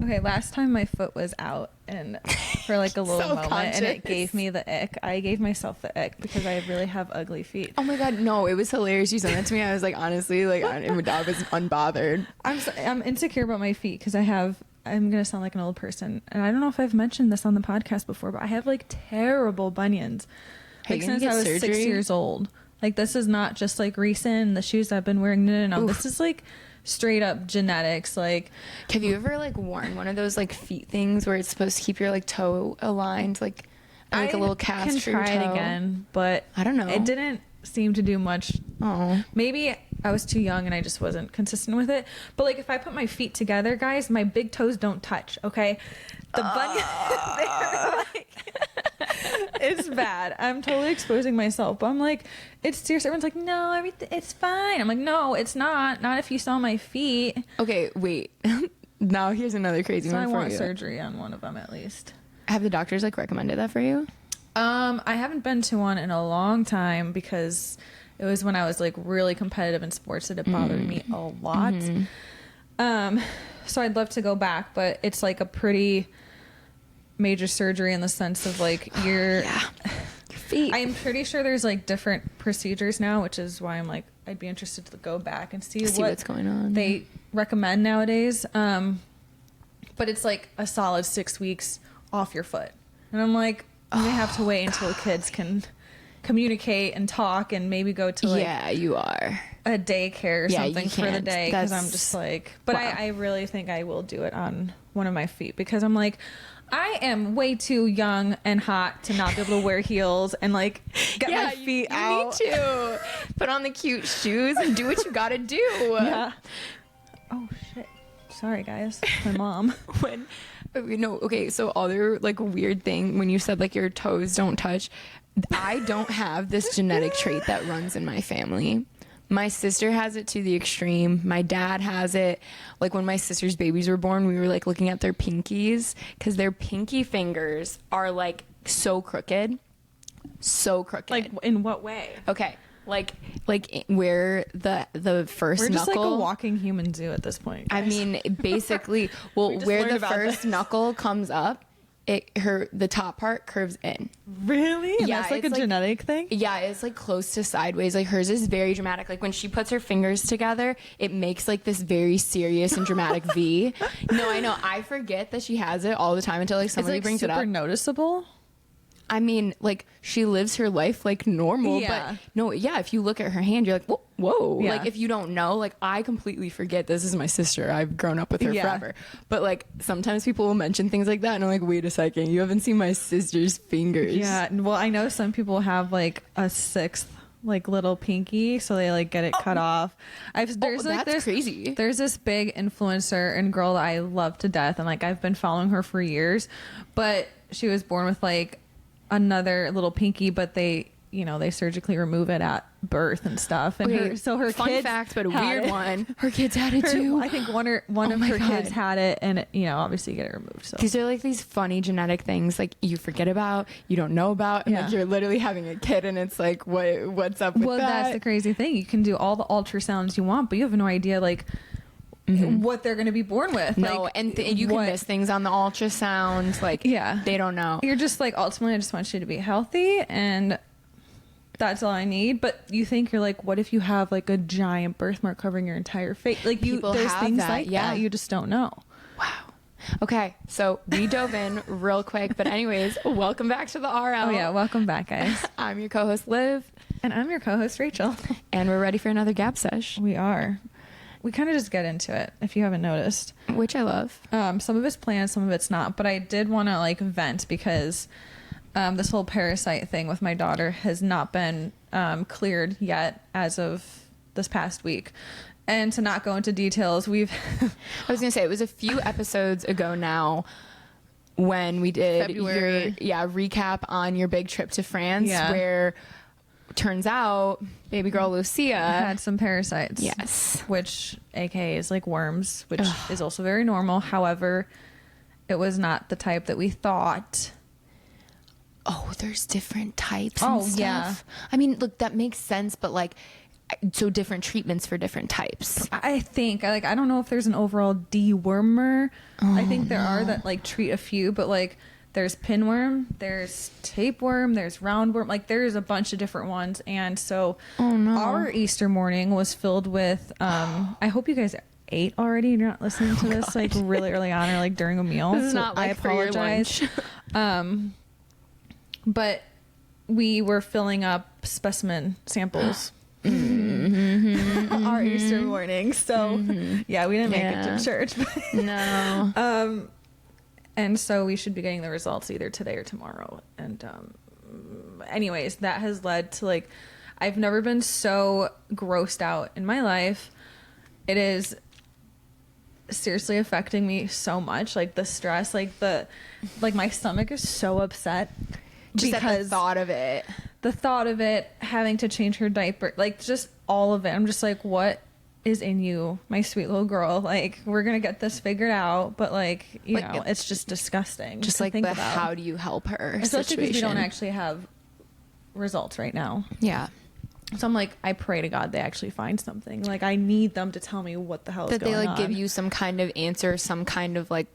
Okay, last time my foot was out and for like a little moment and it gave me the ick. I gave myself the ick because I really have ugly feet. Oh my god, no, it was hilarious. You sent that to me. I was like, honestly, like I was unbothered. I'm insecure about my feet because I'm gonna sound like an old person, and I don't know if I've mentioned this on the podcast before, but I have like terrible bunions. Like since I was 6 years old. Like this is not just like recent. The shoes I've been wearing. No. This is like straight up genetics. Like, have you ever like worn one of those like feet things where it's supposed to keep your like toe aligned, like a little cast? I can try it again, but I don't know. It didn't seem to do much. Oh, maybe I was too young and I just wasn't consistent with it. But like if I put my feet together, guys, my big toes don't touch. Okay, the bunions. It's bad. I'm totally exposing myself, but I'm like, it's serious. Everyone's like, no, everything, it's fine. I'm like, no, it's not. Not if you saw my feet. Okay, wait. Now here's another crazy one for you. I want surgery on one of them at least. Have the doctors like recommended that for you? I haven't been to one in a long time because it was when I was like really competitive in sports that it bothered me a lot. So I'd love to go back, but it's like a pretty major surgery in the sense of like your feet. I'm pretty sure there's like different procedures now, which is why I'm like, I'd be interested to go back and see what's going on. They recommend nowadays. But it's like a solid 6 weeks off your foot. And I'm like, I'm gonna have to wait until kids can communicate and talk and maybe go to like a daycare or something for the day, because I'm just like, but I really think I will do it on one of my feet because I'm like, I am way too young and hot to not be able to wear heels and like get my feet out. You need to put on the cute shoes and do what you gotta do. Yeah. Oh shit. Sorry guys. My mom. Okay, so other like weird thing when you said like your toes don't touch, I don't have this genetic trait that runs in my family. My sister has it to the extreme. My dad has it. Like when my sister's babies were born, we were like looking at their pinkies because their pinky fingers are like so crooked. Like in what way? Okay. Like where the first We're just knuckle, like a walking human zoo at this point, guys. I mean, basically, well, where the first knuckle comes up, the top part curves in. Really? And that's like a genetic thing? Yeah, it's like close to sideways. Like hers is very dramatic. Like when she puts her fingers together, it makes like this very serious and dramatic V. No, I know. I forget that she has it all the time until like somebody brings it up. Super noticeable? I mean, like she lives her life like normal, but no, if you look at her hand, you're like, whoa. Yeah. Like if you don't know, like I completely forget this is my sister. I've grown up with her forever. But like sometimes people will mention things like that and I'm like, wait a second, you haven't seen my sister's fingers. Yeah. Well, I know some people have like a sixth like little pinky, so they like get it cut off. That's crazy. There's this big influencer and girl that I love to death, and like I've been following her for years, but she was born with like another little pinky, but they surgically remove it at birth and stuff. And her fun kids fact, but a weird one. Her kids had it too. I think one of her kids had it, and obviously get it removed. So these are like these funny genetic things like you forget about, you don't know about, and like you're literally having a kid, and it's like what's up with that? Well, that's the crazy thing. You can do all the ultrasounds you want, but you have no idea like what they're going to be born with. No, like, and you can miss things on the ultrasound. Like, they don't know. You're just like, ultimately, I just want you to be healthy, and that's all I need. But you think you're like, what if you have like a giant birthmark covering your entire face? Like, there's things like that. You just don't know. Wow. Okay, so we dove in real quick, but anyways, welcome back to the RL. Oh yeah, welcome back, guys. I'm your co-host Liv, and I'm your co-host Rachel, and we're ready for another gap sesh. We are. We kind of just get into it, if you haven't noticed. Which I love. Some of it's planned, some of it's not. But I did want to like vent because this whole parasite thing with my daughter has not been cleared yet as of this past week. And to not go into details, I was going to say, it was a few episodes ago now when we did February. your recap on your big trip to France, where turns out baby girl Lucia had some parasites. Yes. Which aka is like worms, which is also very normal. However, it was not the type that we thought. Oh, there's different types and stuff. I mean, look, that makes sense, but like So different treatments for different types. I think, like, I don't know if there's an overall dewormer. I think there are that like treat a few, but like there's pinworm, there's tapeworm, there's roundworm, like there's a bunch of different ones. And so our Easter morning was filled with I hope you guys ate already and you're not listening to this like really early on or like during a meal. This is so not like I apologize. for your lunch. But we were filling up specimen samples our Easter morning. So yeah, we didn't make it to church. No. And so we should be getting the results either today or tomorrow. And anyways, that has led to like, I've never been so grossed out in my life. It is seriously affecting me so much. Like the stress, like my stomach is so upset. Just at the thought of it. The thought of it, having to change her diaper, like just all of it. I'm just like, what is in you, my sweet little girl? Like, we're gonna get this figured out, but like, you know, it's just disgusting. Just like the how do you help her especially situation. because we don't actually have results right now. Yeah. So I'm like, I pray to God they actually find something. Like, I need them to tell me what the hell is going on. That they like give you some kind of answer, some kind of like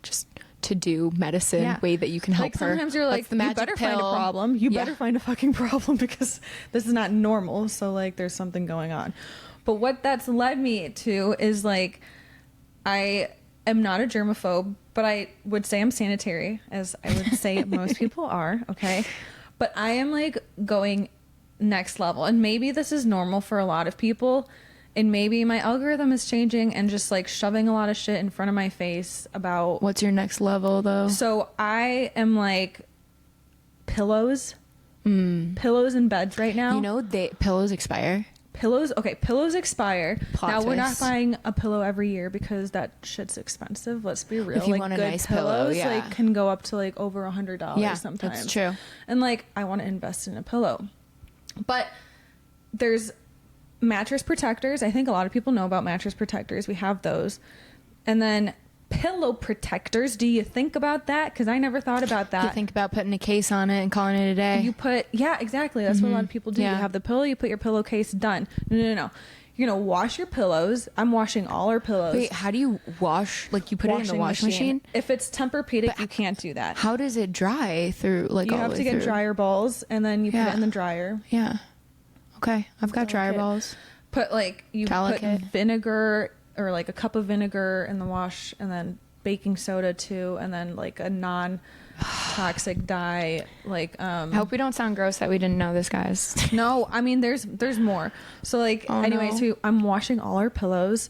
just to do medicine way that you can help like, her. Sometimes you're like, you better find a problem. You better find a fucking problem because this is not normal. So like, there's something going on. But what that's led me to is like, I am not a germaphobe, but I would say I'm sanitary, as I would say most people are. Okay. But I am like going next level. And maybe this is normal for a lot of people. And maybe my algorithm is changing and just like shoving a lot of shit in front of my face about. What's your next level though? So I am like pillows in beds right now. You know, pillows expire. Pillows expire. Plot now, we're not twist. buying a pillow every year because that shit's expensive. Let's be real. If you like, want a good nice pillows, pillow, like, can go up to like over $100 sometimes. That's true. And like, I want to invest in a pillow. But there's mattress protectors. I think a lot of people know about mattress protectors. We have those. And then pillow protectors. Do you think about that? Because I never thought about that. You think about putting a case on it and calling it a day. You put, yeah, exactly. That's what a lot of people do. Yeah. You have the pillow, you put your pillowcase, done. No. You're going to wash your pillows. I'm washing all our pillows. Wait, how do you wash? Like, you put it in the washing machine? If it's Tempur-Pedic, you can't do that. How does it dry through, like, You all have the to way get through? dryer balls, and then you put it in the dryer. Yeah. Okay. I've got dryer balls. Put, like, you Delicate. put vinegar, or, like, a cup of vinegar in the wash, and then baking soda, too, and then, like, a non-toxic dye, like, I hope we don't sound gross that we didn't know this, guys. No, I mean, there's more. So like, so I'm washing all our pillows,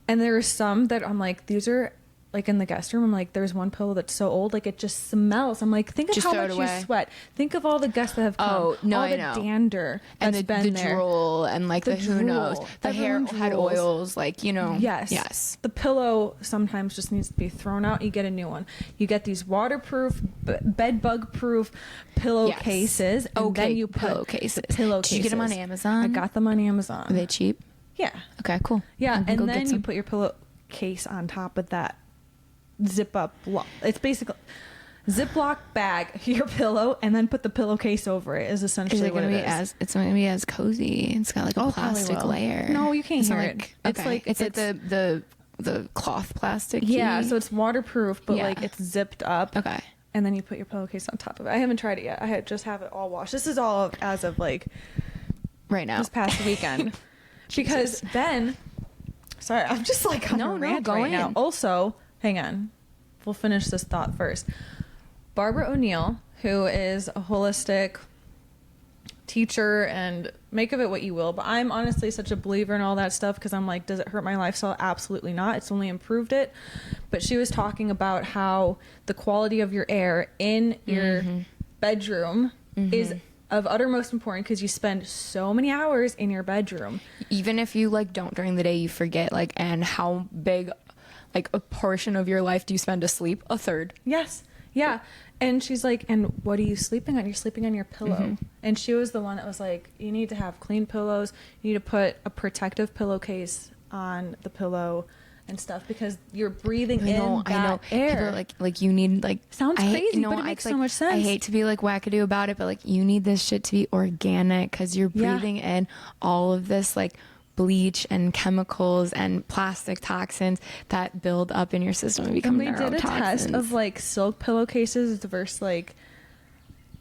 and there are some that I'm like, these are like in the guest room. I'm like, there's one pillow that's so old, like it just smells. I'm like, think of Just how throw it much you away. sweat. Think of all the guests that have come. Oh, no, all I the know. dander And that's the been there. drool and like the who knows. drool. The hair Everyone had drools. oils, like, you know. Yes. The pillow sometimes just needs to be thrown out. You get a new one. You get these waterproof, bed bug proof pillowcases. And then you put pillowcases. pillowcases. Did you get them on Amazon? I got them on Amazon. Are they cheap? Yeah. Okay, cool. Yeah, I can and go get then you some. put your pillowcase on top of that zip up. It's basically Ziploc bag your pillow, and then put the pillowcase over it. Is essentially what it is. It's going to be as cozy. It's got like a plastic probably will. layer. No, you can't It's hear not it. like, It's okay. like- it's like the cloth plastic. Yeah, so it's waterproof, but Yeah. like it's zipped up. Okay. And then you put your pillowcase on top of it. I haven't tried it yet. I just have it all washed. This is all as of like Right now. this past weekend. Because then, sorry, I'm just like on a rant go right in. now. Also, hang on. We'll finish this thought first. Barbara O'Neill, who is a holistic teacher, and make of it what you will, but I'm honestly such a believer in all that stuff because I'm like, does it hurt my lifestyle? Absolutely not. It's only improved it. But she was talking about how the quality of your air in your bedroom is of uttermost importance because you spend so many hours in your bedroom. Even if you like don't during the day, you forget like, and how big like a portion of your life do you spend asleep? A third. Yes. Yeah. And she's like, and what are you sleeping on? You're sleeping on your pillow. And she was the one that was like, you need to have clean pillows. You need to put a protective pillowcase on the pillow. and stuff because you're breathing I know air. People are like you need like sounds crazy, but it makes so much sense. I hate to be like wackadoo about it, but like you need this shit to be organic because you're breathing in all of this like bleach and chemicals and plastic toxins that build up in your system and become neurotoxins. We did a test of like silk pillowcases versus like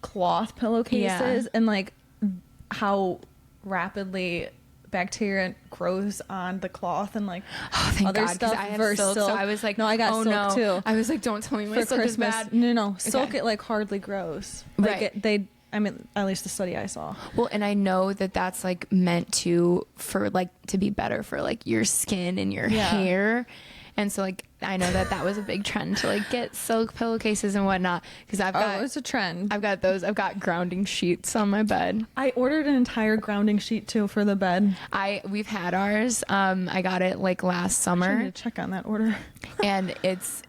cloth pillowcases and like how rapidly bacteria grows on the cloth and like other God, stuff I have versus silk. So I was like, no, I got silk too. I was like, don't tell me my for silk Christmas. is bad. No, silk it like hardly grows. Like right. I mean, at least the study I saw. Well, and I know that that's like meant to be better for like your skin and your hair. And so like, I know that was a big trend to like get silk pillowcases and whatnot. Cause it's a trend. I've got those. I've got grounding sheets on my bed. I ordered an entire grounding sheet too for the bed. We've had ours. I got it like last summer. I need to check on that order. And it's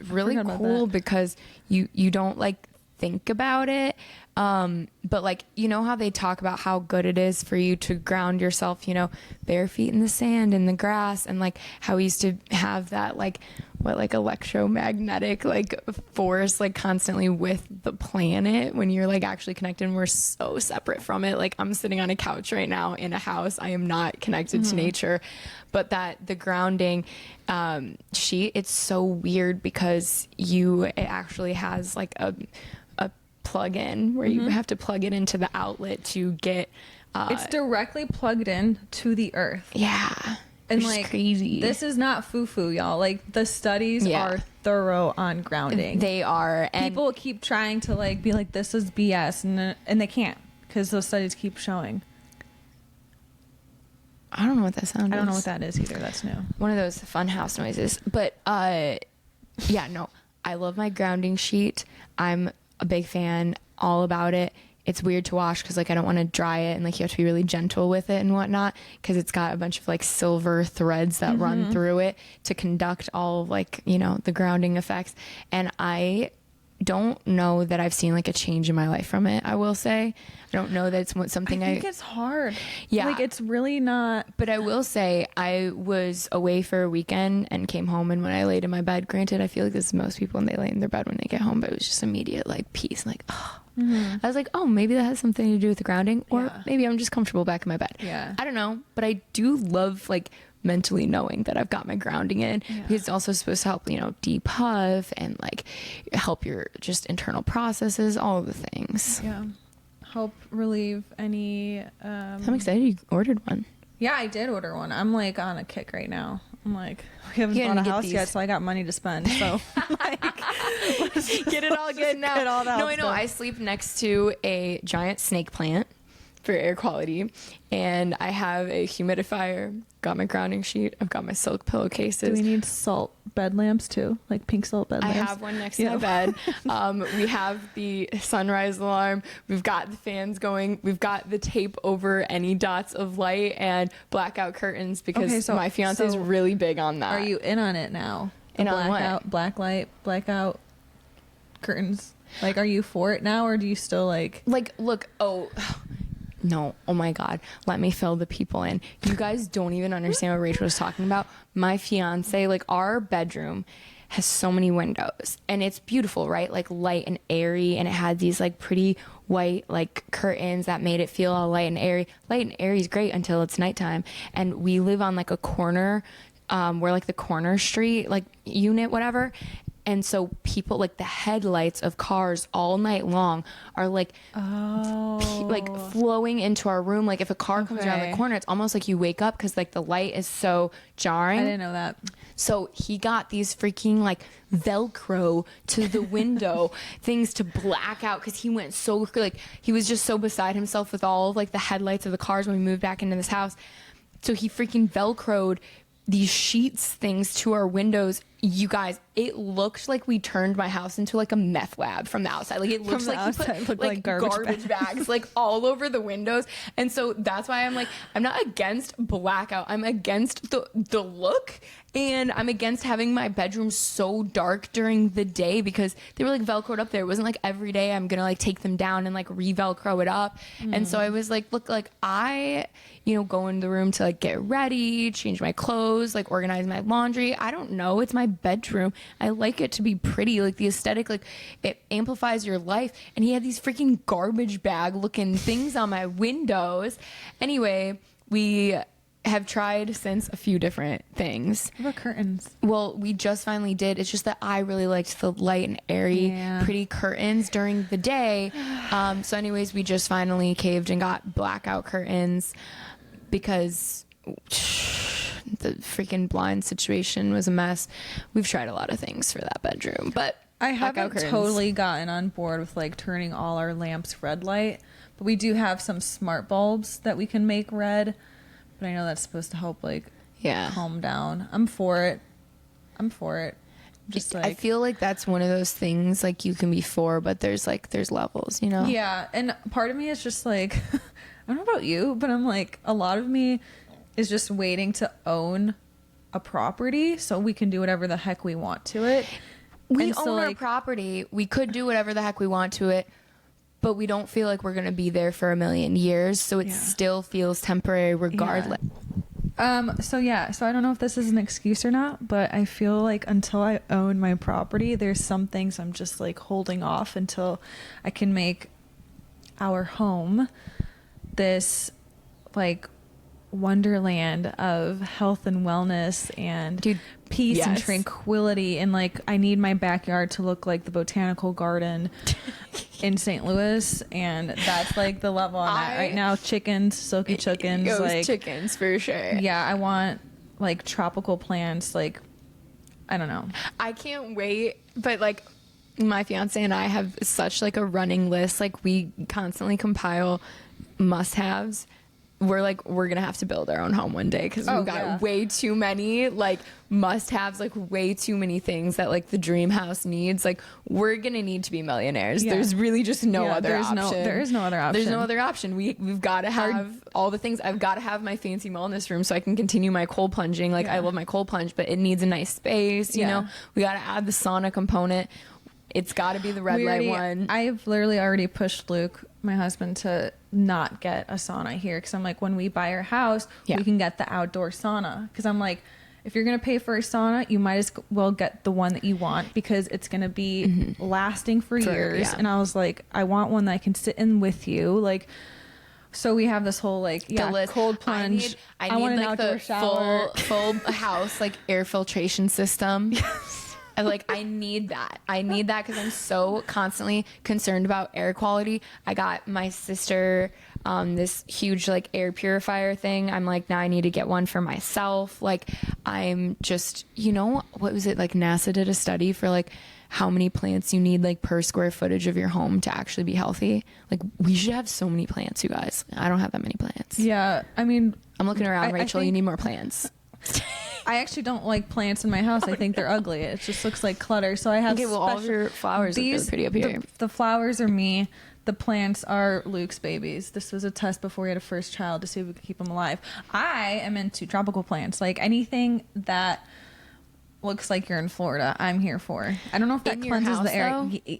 really cool because you don't like think about it. But like, you know how they talk about how good it is for you to ground yourself, you know, bare feet in the sand and the grass, and like how we used to have that like electromagnetic like force like constantly with the planet when you're like actually connected, and we're so separate from it. Like I'm sitting on a couch right now in a house. I am not connected to nature, but the grounding sheet, it's so weird because it actually has like a plug in where you have to plug it into the outlet to get it's directly plugged in to the earth. And like crazy. This is not foo-foo, y'all. Like the studies are thorough on grounding. They are. And people keep trying to like be like this is BS and they can't because those studies keep showing. I don't know what that sound is. I don't know what that is either. That's new. One of those fun house noises. But I love my grounding sheet. I'm a big fan, all about it. It's weird to wash because like I don't want to dry it, and like you have to be really gentle with it and whatnot because it's got a bunch of like silver threads that run through it to conduct all of like, you know, the grounding effects. And I don't know that I've seen like a change in my life from it. I will say I don't know that it's something I think it's hard. Like it's really not. But I will say I was away for a weekend and came home, and when I laid in my bed, granted I feel like this is most people when they lay in their bed when they get home, but it was just immediate like peace, like I was like, oh, maybe that has something to do with the grounding, or maybe I'm just comfortable back in my bed. I don't know, but I do love like mentally knowing that I've got my grounding in because it's also supposed to help, you know, depuff and like help your just internal processes, all of the things. Help relieve any I'm excited you ordered one. I did order one. I'm like on a kick right now. I'm like, we haven't bought a house yet, so I got money to spend, so like let's get it all good now. No, I know. I sleep next to a giant snake plant for air quality, and I have a humidifier, got my grounding sheet, I've got my silk pillowcases. Do we need salt bed lamps too, like pink salt bed lamps? I have one next to my bed. We have the sunrise alarm, we've got the fans going, we've got the tape over any dots of light, and blackout curtains because my fiance is really big on that. Are you in on it now? In on what? Black light, blackout curtains. Like, are you for it now, or do you still like look? No, oh my God, let me fill the people in. You guys don't even understand what Rachel was talking about. My fiance, like our bedroom has so many windows and it's beautiful, right? Like light and airy, and it had these like pretty white like curtains that made it feel all light and airy. Light and airy is great until it's nighttime, and we live on like a corner where like the corner street like unit whatever. And so people, like the headlights of cars all night long are like like flowing into our room. Like if a car comes around the corner, it's almost like you wake up because like the light is so jarring. I didn't know that. So he got these freaking like Velcro to the window things to black out because he went so like he was just so beside himself with all of like the headlights of the cars when we moved back into this house. So he freaking Velcroed these sheets things to our windows You guys, it looked like we turned my house into like a meth lab from the outside. Like it looks like you put like garbage bags like all over the windows. And so that's why I'm like, I'm not against blackout. I'm against the look, and I'm against having my bedroom so dark during the day because they were like Velcroed up there. It wasn't like every day I'm gonna like take them down and like re-Velcro it up. And so I was like, look, like I, you know, go in the room to like get ready, change my clothes, like organize my laundry. I don't know. It's my bedroom. I like it to be pretty, like the aesthetic, like it amplifies your life. And he had these freaking garbage bag looking things on my windows. Anyway, we have tried since a few different things. What about curtains? Well, we just finally did. It's just that I really liked the light and airy, pretty curtains during the day. So anyways, we just finally caved and got blackout curtains because the freaking blind situation was a mess. We've tried a lot of things for that bedroom, but I haven't totally gotten on board with like turning all our lamps red light, but we do have some smart bulbs that we can make red. But I know that's supposed to help like calm down. I'm for it. Just like, I feel like that's one of those things like you can be for, but there's levels, you know? Yeah, and part of me is just like I don't know about you, but I'm like a lot of me is just waiting to own a property so we can do whatever the heck we want to it. We own our property. We could do whatever the heck we want to it, but we don't feel like we're going to be there for a million years, so it still feels temporary regardless. So I don't know if this is an excuse or not, but I feel like until I own my property, there's some things I'm just like holding off until I can make our home this like wonderland of health and wellness and peace and tranquility. And like I need my backyard to look like the botanical garden in St. Louis, and that's like the level I'm at right now. Chickens, silky chickens, like chickens for sure. Yeah, I want like tropical plants. Like I don't know. I can't wait, but like my fiance and I have such like a running list. Like we constantly compile must-haves. We're gonna have to build our own home one day because we've got way too many like must-haves, like way too many things that like the dream house needs. Like we're gonna need to be millionaires. There's really just no other option. There is no other option. There's no other option. We've got to have all the things. I've got to have my fancy wellness room so I can continue my cold plunging. Like I love my cold plunge, but it needs a nice space. You know, we got to add the sauna component. It's got to be the red light one. I've literally already pushed Luke, my husband, to not get a sauna here because I'm like, when we buy our house, we can get the outdoor sauna. Because I'm like, if you're going to pay for a sauna, you might as well get the one that you want because it's going to be lasting for years. And I was like, I want one that I can sit in with you. Like, so we have this whole like cold plunge. I need want an like outdoor the shower. full house like air filtration system. And like I need that because I'm so constantly concerned about air quality. I got my sister this huge like air purifier thing. I'm like, now I need to get one for myself. Like I'm just, you know, what was it, like NASA did a study for like how many plants you need like per square footage of your home to actually be healthy. Like we should have so many plants, you guys. I don't have that many plants. Yeah, I mean, I'm looking around. Rachel, you need more plants. I actually don't like plants in my house. I think they're ugly. It just looks like clutter. So I have all of your flowers look really pretty up here. The flowers are me. The plants are Luke's babies. This was a test before we had a first child to see if we could keep him alive. I am into tropical plants. Like anything that looks like you're in Florida, I'm here for. I don't know if that cleanses the air. Though?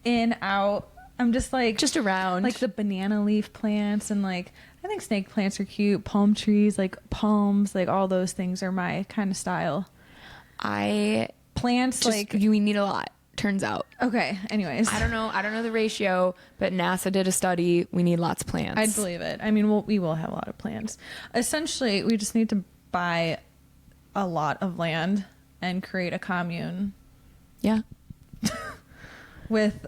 In, out. I'm just like... Just around. Like the banana leaf plants and like... I think snake plants are cute. Palm trees, like palms, like all those things are my kind of style. Plants, like... You need a lot, turns out. Okay, anyways. I don't know the ratio, but NASA did a study. We need lots of plants. I'd believe it. I mean, we will have a lot of plants. Essentially, we just need to buy a lot of land and create a commune. Yeah. With...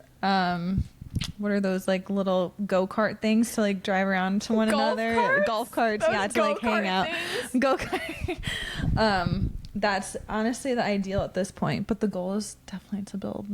what are those like little go-kart things to like drive around to one another? Golf carts, yeah, to like hang out. Go-kart. That's honestly the ideal at this point, but the goal is definitely to build.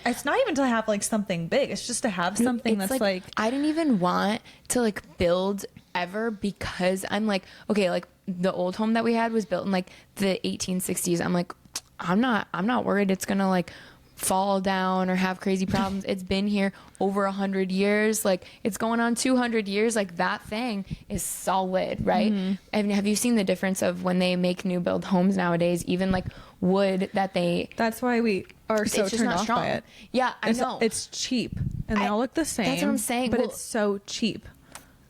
It's not even to have like something big. It's just to have something that's like I didn't even want to like build ever because I'm like, okay, like the old home that we had was built in like the 1860s. I'm like, I'm not worried it's gonna like fall down or have crazy problems. It's been here over 100 years. Like, it's going on 200 years. Like, that thing is solid, right? And have you seen the difference of when they make new build homes nowadays, even like wood that they... That's why we are so turned off by it. Yeah, I know. It's cheap. And they all look the same. That's what I'm saying. But it's so cheap.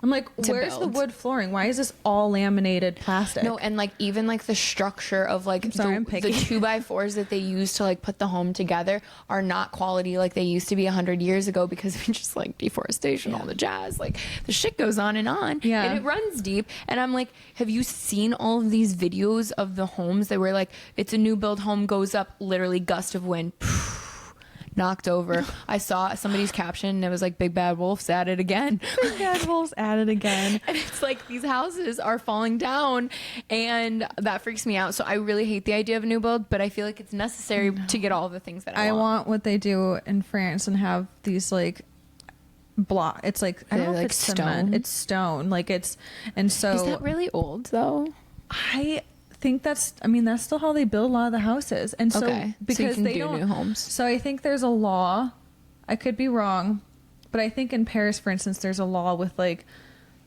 I'm like, where's the build. wood flooring? Why is this all laminated plastic? No, and like even like the structure of like the 2x4s that they use to like put the home together are not quality like they used to be 100 years ago, because we just like deforestation, all the jazz, like the shit goes on, and it runs deep. And I'm like, have you seen all of these videos of the homes that were like, it's a new build home, goes up, literally gust of wind, knocked over. I saw somebody's caption and it was like, Big Bad Wolf's at it again. Big Bad Wolf's at it again. And it's like, these houses are falling down, and that freaks me out. So I really hate the idea of a new build, but I feel like it's necessary to get all the things that I want. I want what they do in France and have these like block. It's like, I don't know if it's stone. It's stone. Like, it's, and so. Is that really old though? I think that's still how they build a lot of the houses. And so because so they don't new homes. So I think there's a law, I could be wrong, but I think in Paris, for instance, there's a law with like,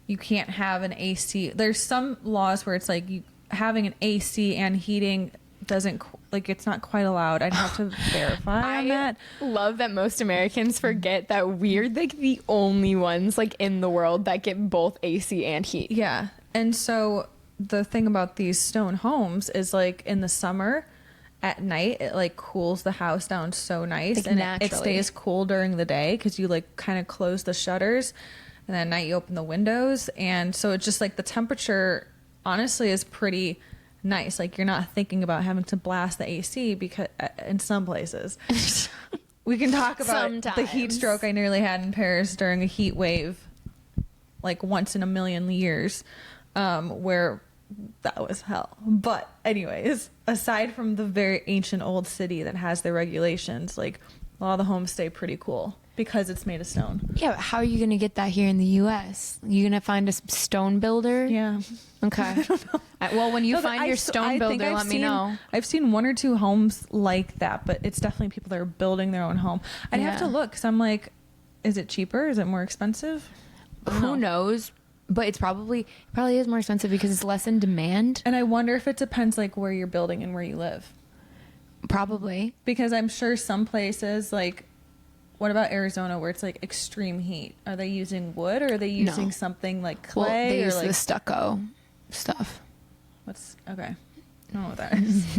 you can't have an AC. There's some laws where it's like having an AC and heating doesn't, like, it's not quite allowed. I'd have to verify on that. I love that most Americans forget that we're like the only ones like in the world that get both AC and heat. Yeah. And so the thing about these stone homes is like in the summer at night, it like cools the house down so nice, like, and it stays cool during the day because you like kind of close the shutters, and then at night you open the windows, and so it's just like the temperature honestly is pretty nice. Like, you're not thinking about having to blast the AC, because in some places we can talk about the heat stroke I nearly had in Paris during a heat wave, like once in a million years, where that was hell. But anyways, aside from the very ancient old city that has their regulations, like, a lot of the homes stay pretty cool because it's made of stone. Yeah, but how are you going to get that here in the U.S.? You going to find a stone builder? Yeah. Okay. I don't know. Well, when you find your stone builder, let me know. I've seen one or two homes like that, but it's definitely people that are building their own home. I'd have to look, because I'm like, is it cheaper? Is it more expensive? Who knows? But it's probably is more expensive because it's less in demand. And I wonder if it depends like where you're building and where you live. Probably. Because I'm sure some places, like, what about Arizona, where it's like extreme heat? Are they using wood, or are they using something like clay? Well, they use like the stucco stuff. Okay. I don't know what that is.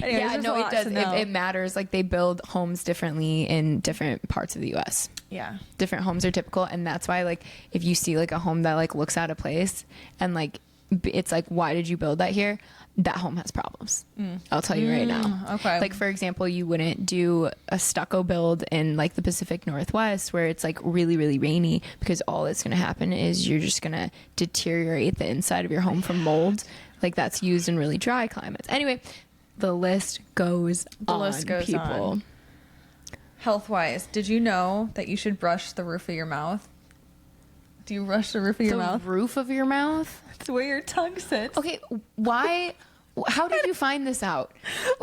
Anyway, yeah, no, it does. It matters. Like, they build homes differently in different parts of the U.S. Yeah. Different homes are typical. And that's why, like, if you see like a home that like looks out of place and like, it's like, why did you build that here? That home has problems. I'll tell you right now. Okay. Like, for example, you wouldn't do a stucco build in like the Pacific Northwest where it's like really, really rainy, because all that's going to happen is you're just going to deteriorate the inside of your home from mold. Like, that's used in really dry climates. Anyway, the list goes on, people. Health-wise, did you know that you should brush the roof of your mouth? Do you brush the roof of your mouth? The roof of your mouth? It's where your tongue sits. Okay, why? How did you find this out?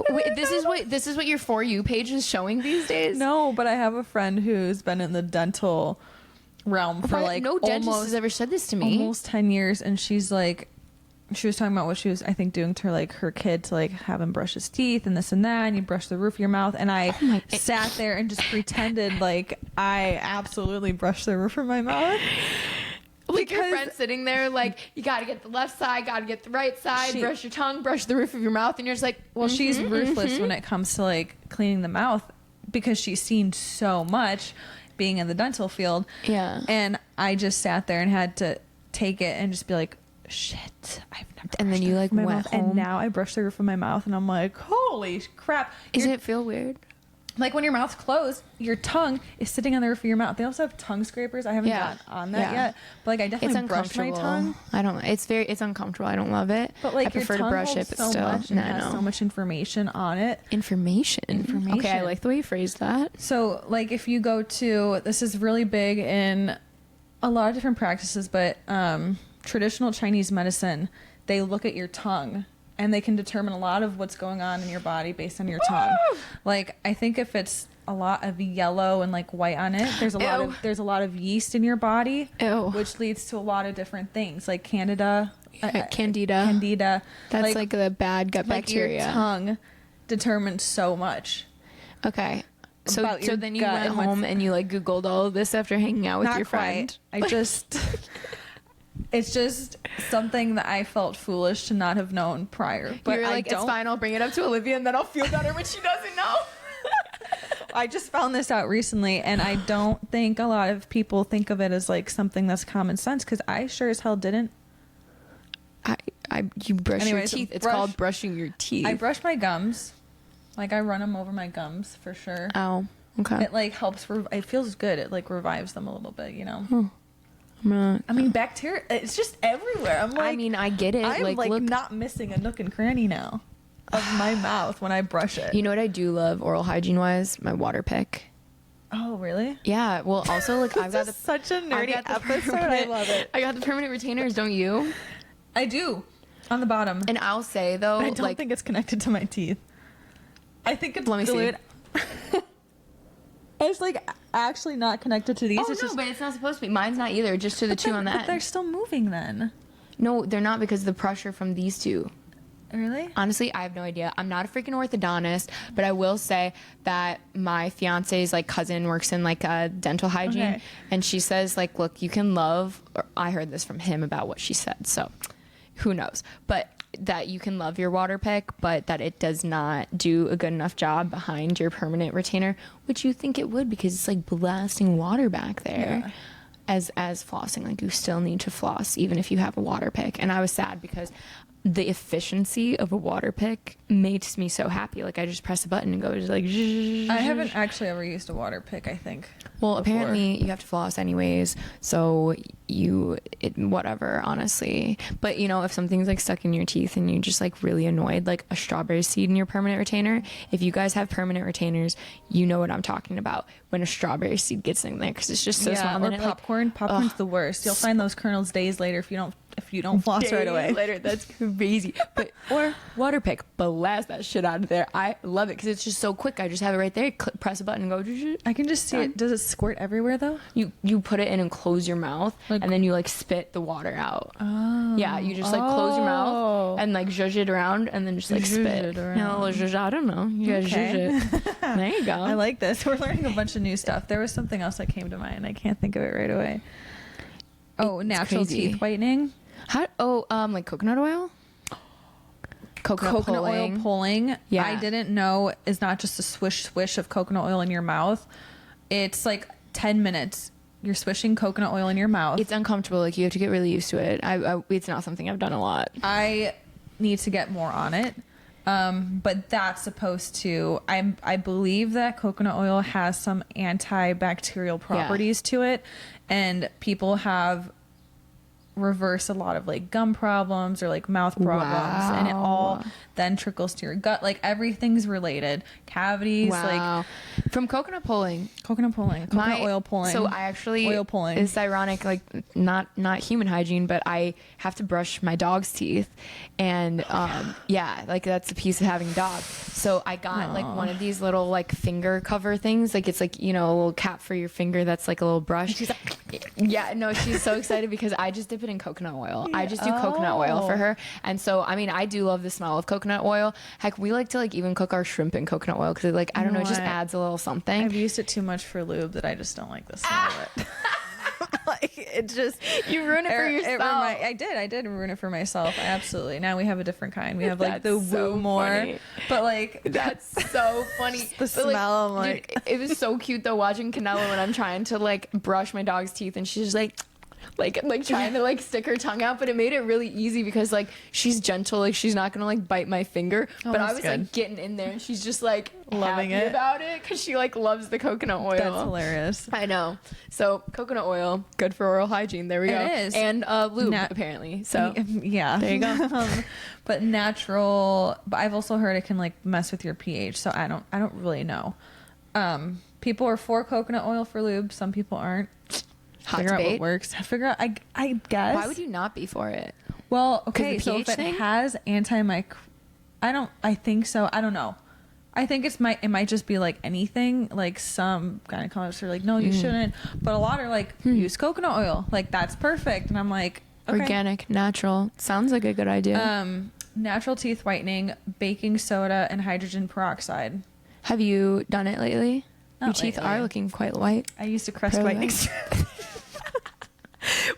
Wait, this is what your For You page is showing these days? No, but I have a friend who's been in the dental realm for like no dentist has ever said this to me. Almost 10 years, and she's like, she was talking about what she was, I think, doing to like her kid to like have him brush his teeth and this and that, and you brush the roof of your mouth, and I sat there and just pretended like I absolutely brushed the roof of my mouth. Like, your friend sitting there, like, you got to get the left side, got to get the right side, brush your tongue, brush the roof of your mouth, and you're just like, well, she's ruthless when it comes to like cleaning the mouth, because she's seen so much being in the dental field. Yeah. And I just sat there and had to take it and just be like, shit, I've never. And then you like went home. And now I brush the roof of my mouth, and I'm like, holy crap. Does it feel weird? Like, when your mouth's closed, your tongue is sitting on the roof of your mouth. They also have tongue scrapers. I haven't gotten on that yet, but like, I definitely brush my tongue. I don't. It's uncomfortable. I don't love it. But like, I prefer your tongue to brush it, but so still, much and has so much information on it. Information. Okay, I like the way you phrased that. So, like, if you go to, this is really big in a lot of different practices, but traditional Chinese medicine, they look at your tongue and they can determine a lot of what's going on in your body based on your tongue. Like, I think if it's a lot of yellow and like white on it, there's a lot of yeast in your body, which leads to a lot of different things, like candida. That's like the bad gut bacteria. Your tongue determines so much. Okay. So then you went home and you like Googled all of this after hanging out with your friend? It's just something that I felt foolish to not have known prior. But you're like, it's fine, I'll bring it up to Olivia and then I'll feel better when she doesn't know. I just found this out recently, and I don't think a lot of people think of it as like something that's common sense, because I sure as hell didn't. You brush your teeth. It's called brushing your teeth. I brush my gums. Like, I run them over my gums for sure. Oh, okay. It like helps. It feels good. It like revives them a little bit, you know. I mean, bacteria. It's just everywhere. I'm like. I mean, I get it. I'm like look, not missing a nook and cranny now of my mouth when I brush it. You know what I do love oral hygiene wise? My water pick. Oh, really? Yeah. Well, also like I've got such a nerdy episode. I love it. I got the permanent retainers. Don't you? I do. On the bottom. And I'll say though, I don't think it's connected to my teeth. I think it's. Let me see. It's like actually not connected to these. Oh, no, but it's not supposed to be. Mine's not either. Just to the two on that. But they're still moving then. No, they're not, because of the pressure from these two. Really? Honestly, I have no idea. I'm not a freaking orthodontist, but I will say that my fiance's like cousin works in like dental hygiene, and she says like, look, you can love. Or I heard this from him about what she said, so who knows? But that you can love your water pick, but that it does not do a good enough job behind your permanent retainer, which you think it would, because it's like blasting water back there. Yeah. As flossing, like you still need to floss even if you have a water pick. And I was sad because the efficiency of a water pick makes me so happy. Like I just press a button and go just like. I haven't actually ever used a water pick, I think. Well, apparently you have to floss anyways, so whatever, honestly. But you know, if something's like stuck in your teeth and you just like really annoyed, like a strawberry seed in your permanent retainer. If you guys have permanent retainers, you know what I'm talking about when a strawberry seed gets in there, because it's just so small. Or popcorn. Popcorn's the worst. You'll find those kernels days later if you don't floss right away. Later, that's crazy. But or water pick, blast that shit out of there. I love it because it's just so quick. I just have it right there. Press a button and go. I can just see it. Does it squirt everywhere though? You put it in and close your mouth, and then you like spit the water out. Oh. Yeah, you just like close your mouth and like zhuzh it around, and then just like spit. No, zhuzh. I don't know. You guys zhuzh it. There you go. I like this. We're learning a bunch of new stuff. There was something else that came to mind. I can't think of it right away. Oh, natural teeth whitening. Like coconut oil? Coconut oil pulling. Yeah. I didn't know is not just a swish of coconut oil in your mouth. It's like 10 minutes. You're swishing coconut oil in your mouth. It's uncomfortable. Like you have to get really used to it. It's not something I've done a lot. I need to get more on it. But that's supposed to, I believe that coconut oil has some antibacterial properties to it, and people have reverse a lot of like gum problems or like mouth problems, and it all then trickles to your gut. Like everything's related. Cavities, like from coconut oil pulling. So I actually oil pulling. It's ironic, like not human hygiene, but I have to brush my dog's teeth, and like that's a piece of having a dog. So I got like one of these little like finger cover things, like it's like, you know, a little cap for your finger that's like a little brush. She's like, yeah, no, she's so excited because I just dip it in coconut oil. I just do coconut oil for her. And so I mean, I do love the smell of coconut oil. Heck, we like to like even cook our shrimp in coconut oil because like, I don't know, it just adds a little something. I've used it too much for lube that I just don't like the smell of it. Like it just, you ruin it for yourself. I did ruin it for myself. Absolutely. Now we have a different kind. We have like the Woo More, but like that's so funny. The smell, like dude, it was so cute though watching Canella when I'm trying to like brush my dog's teeth, and she's like trying to like stick her tongue out, but it made it really easy because like she's gentle, like she's not gonna like bite my finger, but I was like getting in there, and she's just like loving it about it because she like loves the coconut oil. That's hilarious. I know. So coconut oil, good for oral hygiene. There we go. It is. And lube apparently. So yeah, there you go. But natural. But I've also heard it can like mess with your pH. So I don't really know. People are for coconut oil for lube. Some people aren't. Figure out what works. Figure out. I guess. Why would you not be for it? Well, okay. So if it has I think so. I don't know. I think it might just be like anything. Like some gynecologists are like, no, you shouldn't. But a lot are like, use coconut oil. Like that's perfect. And I'm like, okay. Organic, natural. Sounds like a good idea. Natural teeth whitening, baking soda, and hydrogen peroxide. Have you done it lately? Your Not teeth lately. are looking quite white. I used a Crest Pearly whitening.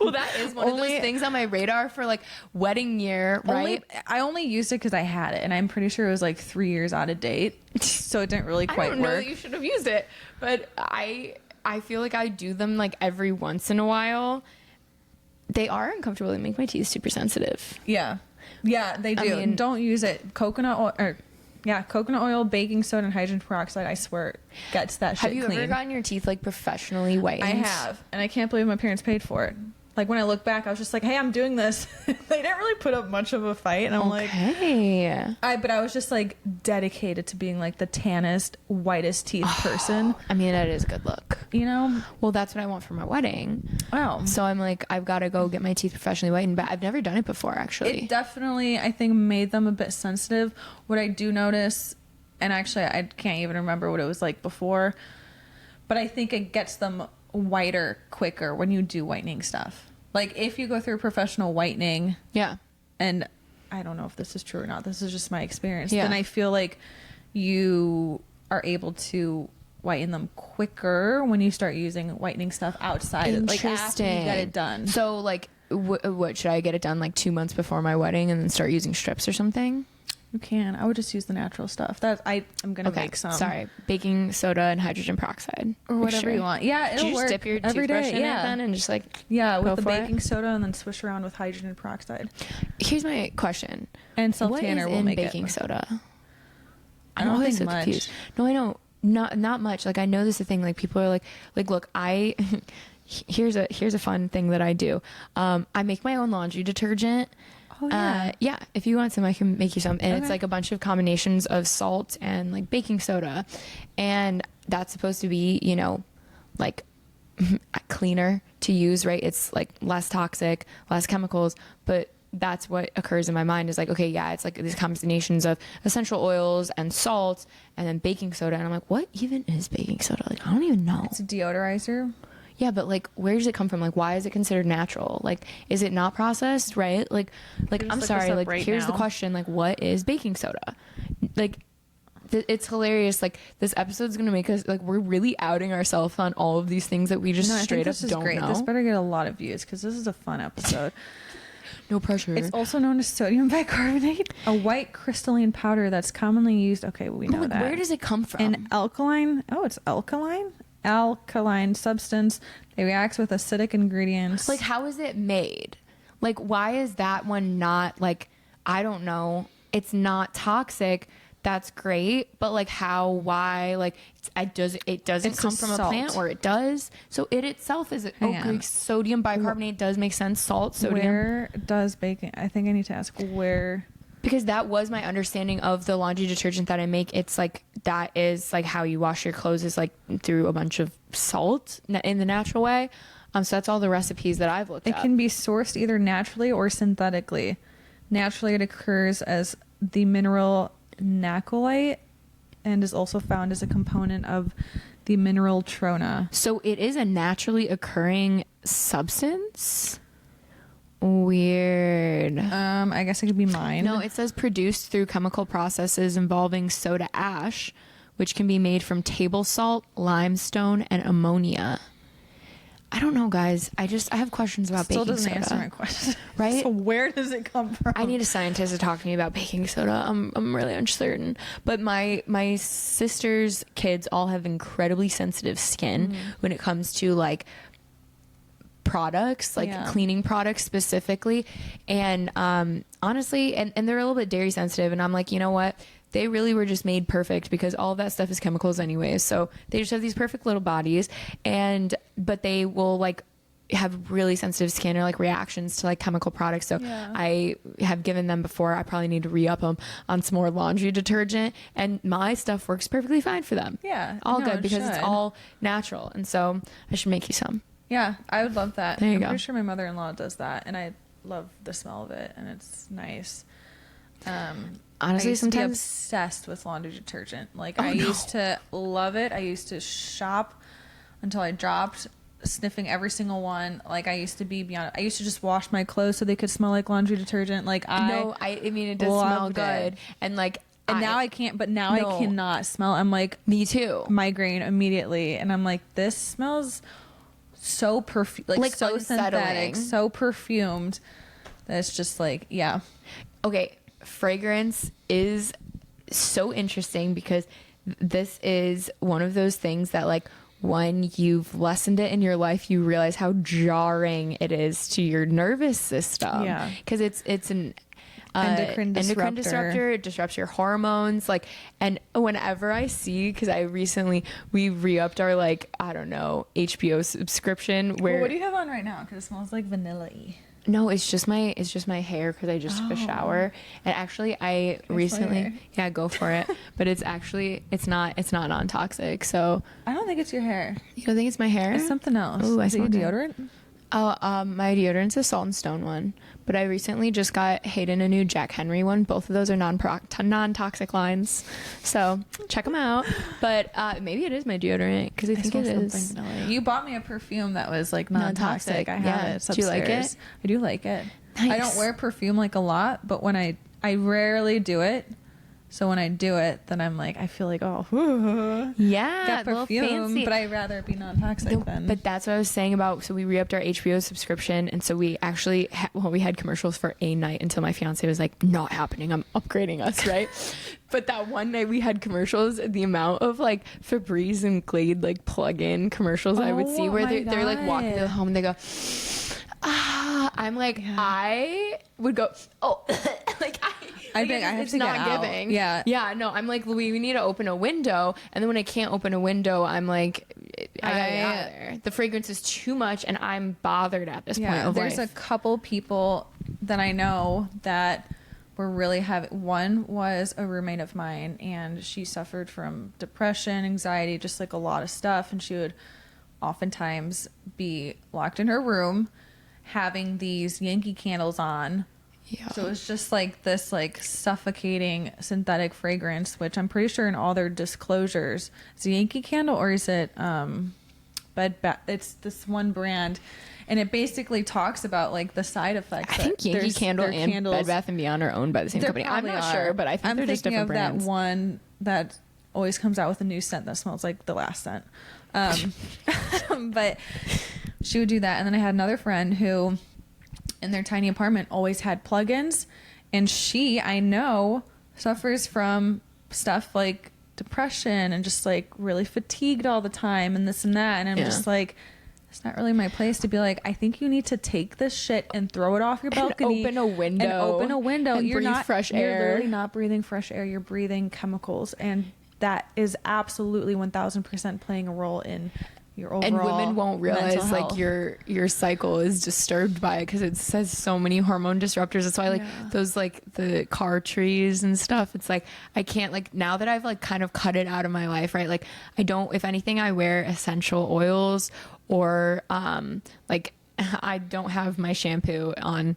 Well, that is one of those things on my radar for like wedding year, right? I only used it because I had it, and I'm pretty sure it was like 3 years out of date, so it didn't really quite I don't know work. that you should have used it, but I feel like I do them like every once in a while. They are uncomfortable. They make my teeth super sensitive. Yeah, they do. I mean, don't use it. Coconut oil, baking soda, and hydrogen peroxide. I swear, gets that shit clean. Have you ever gotten your teeth like professionally whitened? I have, and I can't believe my parents paid for it. Like when I look back, I was just like, "Hey, I'm doing this." They didn't really put up much of a fight, and I'm like, but I was just like dedicated to being like the tannest, whitest teeth person. I mean, that is a good look. You know? Well, that's what I want for my wedding. Wow. So I'm like, I've got to go get my teeth professionally whitened, but I've never done it before, actually. It definitely, I think, made them a bit sensitive. What I do notice, and actually I can't even remember what it was like before, but I think it gets them whiter quicker when you do whitening stuff. Like if you go through professional whitening, and I don't know if this is true or not, this is just my experience, then I feel like you are able to whiten them quicker when you start using whitening stuff outside, like after you get it done. So like what should I get it done like 2 months before my wedding and then start using strips or something? You can. I would just use the natural stuff. I'm gonna make some. Sorry, baking soda and hydrogen peroxide or whatever you want. Yeah, it'll you work. Just dip your every toothbrush day, in it then and just like with the baking soda and then swish around with hydrogen peroxide. Here's my question. And self tanner will make baking soda. I don't think so much. Confused. No, I know not much. Like I know this is a thing. Like people are like look, here's a fun thing that I do. I make my own laundry detergent. Oh, yeah. If you want some, I can make you some. And it's like a bunch of combinations of salt and like baking soda. And that's supposed to be, you know, like cleaner to use, right? It's like less toxic, less chemicals. But that's what occurs in my mind is like, okay, yeah, it's like these combinations of essential oils and salt and then baking soda. And I'm like, what even is baking soda? Like, I don't even know. It's a deodorizer. Yeah, but like, where does it come from? Like, why is it considered natural? Like, is it not processed, right? Like I'm sorry. Like, here's the question. Like, what is baking soda? Like, it's hilarious. Like, this episode's gonna make us like we're really outing ourselves on all of these things that we just straight up don't know. This better get a lot of views because this is a fun episode. No pressure. It's also known as sodium bicarbonate, a white crystalline powder that's commonly used. Okay, we know that. Where does it come from? An alkaline. Oh, it's alkaline. Alkaline substance. They react with acidic ingredients. Like, how is it made? Like, why is that one not like? I don't know. It's not toxic. That's great, but like how, why, like it doesn't come from a plant, or it does. So it itself is sodium bicarbonate does make sense. Salt, sodium. Where does baking? I think I need to ask where. Because that was my understanding of the laundry detergent that I make. It's like that is like how you wash your clothes is like through a bunch of salt in the natural way. So that's all the recipes that I've looked at. It can be sourced either naturally or synthetically. Naturally, it occurs as the mineral nacolite and is also found as a component of the mineral trona. So it is a naturally occurring substance? Weird. I guess it could be mine. No, it says produced through chemical processes involving soda ash, which can be made from table salt, limestone, and ammonia. I don't know, guys. I have questions about baking soda. Still doesn't answer my question. Right? So where does it come from? I need a scientist to talk to me about baking soda. I'm really uncertain. But my sister's kids all have incredibly sensitive skin when it comes to like products, like cleaning products specifically. And honestly, and they're a little bit dairy sensitive. And I'm like, you know what? They really were just made perfect because all of that stuff is chemicals anyways. So they just have these perfect little bodies, but they will like have really sensitive skin or like reactions to like chemical products. So I have given them before. I probably need to re-up them on some more laundry detergent, and my stuff works perfectly fine for them. Yeah, all good because it's all natural. And so I should make you some. Yeah, I would love that. There you go. I'm pretty sure my mother-in-law does that, and I love the smell of it, and it's nice. honestly, sometimes be obsessed with laundry detergent. Like I used to love it. I used to shop until I dropped, sniffing every single one. Like I used to be beyond. I used to just wash my clothes so they could smell like laundry detergent. Like I mean, it does smell good, and like. And now I can't, but now I cannot smell. I'm like, me too. Migraine immediately. And I'm like, this smells so like so synthetic, so perfumed. That it's just like, yeah. Okay, fragrance is so interesting because this is one of those things that like when you've lessened it in your life, you realize how jarring it is to your nervous system. Yeah. Because it's an endocrine disruptor. It disrupts your hormones. Like, and whenever I see, because we re-upped our like, I don't know, HBO subscription. Where what do you have on right now? Because it smells like vanilla-y. No, it's just my hair because I just took a shower. And actually I recently go for it. But it's not non-toxic. So I don't think it's your hair. You don't think it's my hair? It's something else. Ooh, is it your deodorant? Oh, my deodorant's a Salt and Stone one, but I recently just got Hayden a new Jack Henry one. Both of those are non-toxic lines, so check them out. But maybe it is my deodorant because I think it is. You bought me a perfume that was like non-toxic. I have it. Do you like it? I do like it. Nice. I don't wear perfume like a lot, but when I rarely do it. So when I do it, then I'm like, I feel like, got perfume, fancy. But I'd rather it be non-toxic then. But that's what I was saying about, so we re-upped our HBO subscription, and so we actually, we had commercials for a night until my fiance was like, not happening, I'm upgrading us, right? But that one night we had commercials, the amount of like Febreze and Glade like plug-in commercials I would see where they're like walking to the home and they go, I'm like, I would go, like I think I have it's to not get out. giving. Yeah. No, I'm like, we need to open a window, and then when I can't open a window, I'm like, I gotta get out of there. The fragrance is too much, and I'm bothered at this point of life. There's a couple people that I know that were really having. One was a roommate of mine, and she suffered from depression, anxiety, just like a lot of stuff, and she would oftentimes be locked in her room having these Yankee candles on. Yeah. So it was just like this like suffocating synthetic fragrance, which I'm pretty sure in all their disclosures, is it Yankee Candle or is it it's this one brand, and it basically talks about like the side effects. I think Yankee Candle and candles, Bed Bath & Beyond are owned by the same company. I'm not sure, but I think they're just different brands. That one that always comes out with a new scent that smells like the last scent. But she would do that, and then I had another friend who in their tiny apartment always had plugins, and she, I know, suffers from stuff like depression and just like really fatigued all the time and this and that, and I'm just like, it's not really my place to be like, I think you need to take this shit and throw it off your balcony and open a window and you're not fresh air. You're literally not breathing fresh air, you're breathing chemicals, and that is absolutely 1000% playing a role in your overall. And women won't realize like your cycle is disturbed by it because it says so many hormone disruptors. That's why like those like the car trees and stuff, it's like I can't, like, now that I've like kind of cut it out of my life, right? Like I don't, if anything, I wear essential oils or like I don't have my shampoo on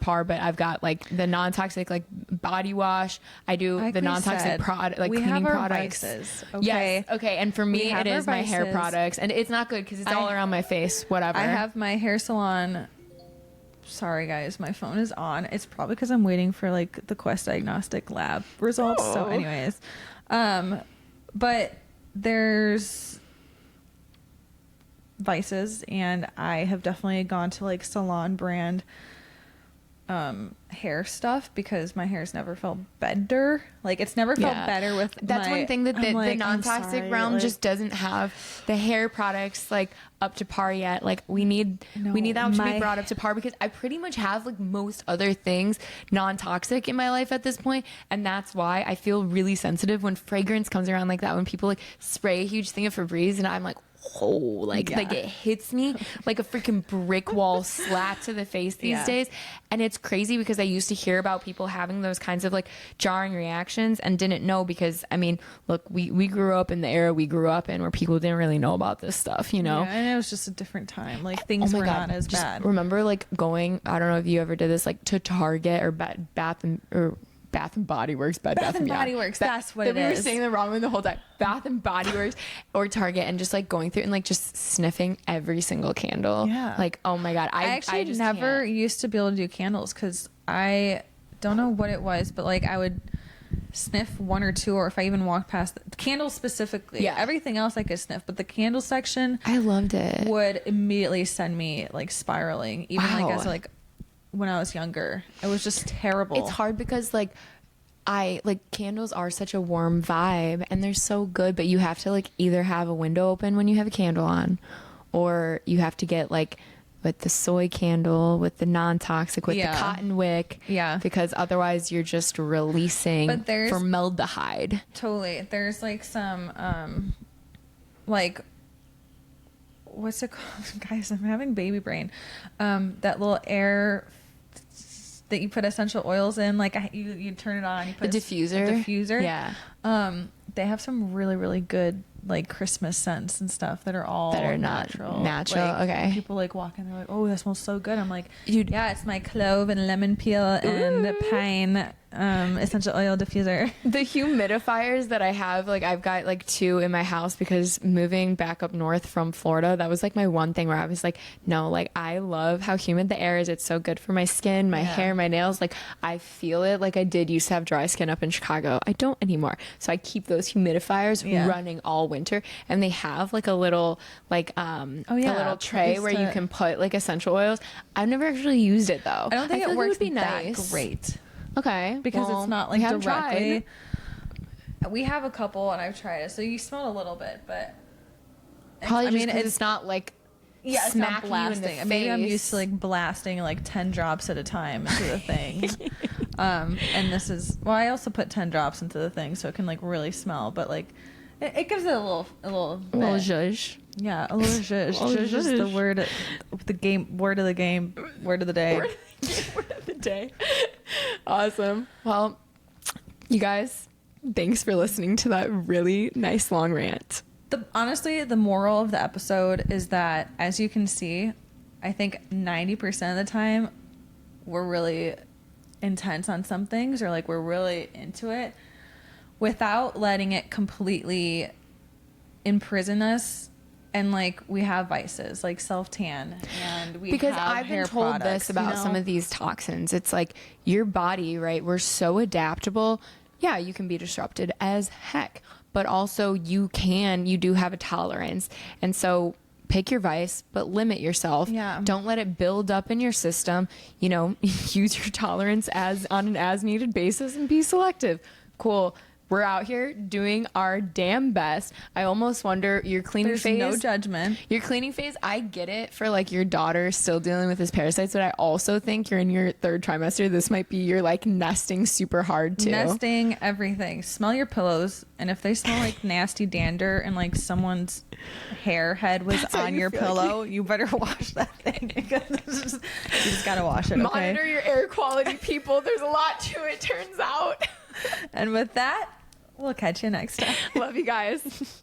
par, but I've got like the non-toxic like body wash. I do like the non-toxic product, like cleaning products. Vices, okay. Yes. Okay. And for me, it is my hair products, and it's not good because it's all around my face. Whatever. I have my hair salon. Sorry guys, my phone is on. It's probably because I'm waiting for like the Quest Diagnostic Lab results. So anyways, but there's vices, and I have definitely gone to like salon brand hair stuff because my hair's never felt better. Like it's never felt better with that's one thing that the non-toxic realm just doesn't have the hair products like up to par yet. Like we need them to be brought up to par because I pretty much have like most other things non-toxic in my life at this point, and that's why I feel really sensitive when fragrance comes around like that, when people like spray a huge thing of Febreze and I'm like, like it hits me like a freaking brick wall slap to the face these days. And it's crazy because I used to hear about people having those kinds of like jarring reactions and didn't know, because I mean, look, we grew up in the era we grew up in where people didn't really know about this stuff, you know? And it was just a different time. Like things were not as bad. Remember like going, I don't know if you ever did this, like to Target or Bed Bath Bath and Body Works, Bath and Body Works. That's what it is. We were saying the wrong one the whole time. Bath and Body Works or Target, and just like going through and like just sniffing every single candle. Yeah. Like, oh my God. I actually just never can't. used to be able to do candles because I don't know what it was, but like I would sniff one or two, or if I even walked past the candles specifically. Yeah. Everything else I could sniff, but the candle section, I loved it. would immediately send me like spiraling. Even Wow. like as like when I was younger, it was just terrible. It's hard because like candles are such a warm vibe and they're so good, but you have to like either have a window open when you have a candle on, or you have to get like with the soy candle, with the non-toxic, with the cotton wick. Yeah. Because otherwise you're just releasing formaldehyde. Totally. There's like some like, what's it called? Guys, I'm having baby brain. That little air that you put essential oils in, like you turn it on, you put a diffuser. Yeah. They have some really, really good like Christmas scents and stuff that are all natural. Like, okay. People like walk in, they're like, "Oh, that smells so good." I'm like, "Yeah, it's my clove and lemon peel and pine essential oil diffuser." The humidifiers that I have, like I've got like 2 in my house because moving back up north from Florida, that was like my one thing where I was like, no, like I love how humid the air is. It's so good for my skin, my hair, my nails. Like I feel it. Like I did used to have dry skin up in Chicago. I don't anymore. So I keep those humidifiers running all winter, and they have like a little like a little tray where you can put like essential oils. I've never actually used it though. I don't think it works would be that nice. Great. Okay. Because it's not like directly. Tried. We have a couple and I've tried it. So you smell a little bit, but probably just because it's not like it's not blasting. blasting. Maybe I'm used to like blasting like 10 drops at a time into the thing. And this is, well, I also put 10 drops into the thing so it can like really smell, but like it gives it a little zhuzh. Yeah, a little zhuzh. Zhuzh is the word of the game, word of the game, word of the day. Word of the day. Awesome. Well, you guys, thanks for listening to that really nice long rant. Honestly, the moral of the episode is that, as you can see, I think 90% of the time we're really intense on some things, or like we're really into it without letting it completely imprison us. And like we have vices like self-tan, and we because have I've hair been told products, this about some of these toxins. It's like your body, right? We're so adaptable. Yeah, you can be disrupted as heck, but also you do have a tolerance. And so pick your vice, but limit yourself. Yeah. Don't let it build up in your system. Use your tolerance on an as needed basis and be selective. Cool. We're out here doing our damn best. I almost wonder your cleaning phase. No judgment. Your cleaning phase, I get it for like your daughter still dealing with his parasites, but I also think you're in your 3rd trimester. This might be your like nesting super hard too. Nesting, everything. Smell your pillows, and if they smell like nasty dander and like someone's hair head was on your pillow, you better wash that thing because you just gotta wash it. Okay? Monitor your air quality, people. There's a lot to it, turns out. And with that, we'll catch you next time. Love you guys.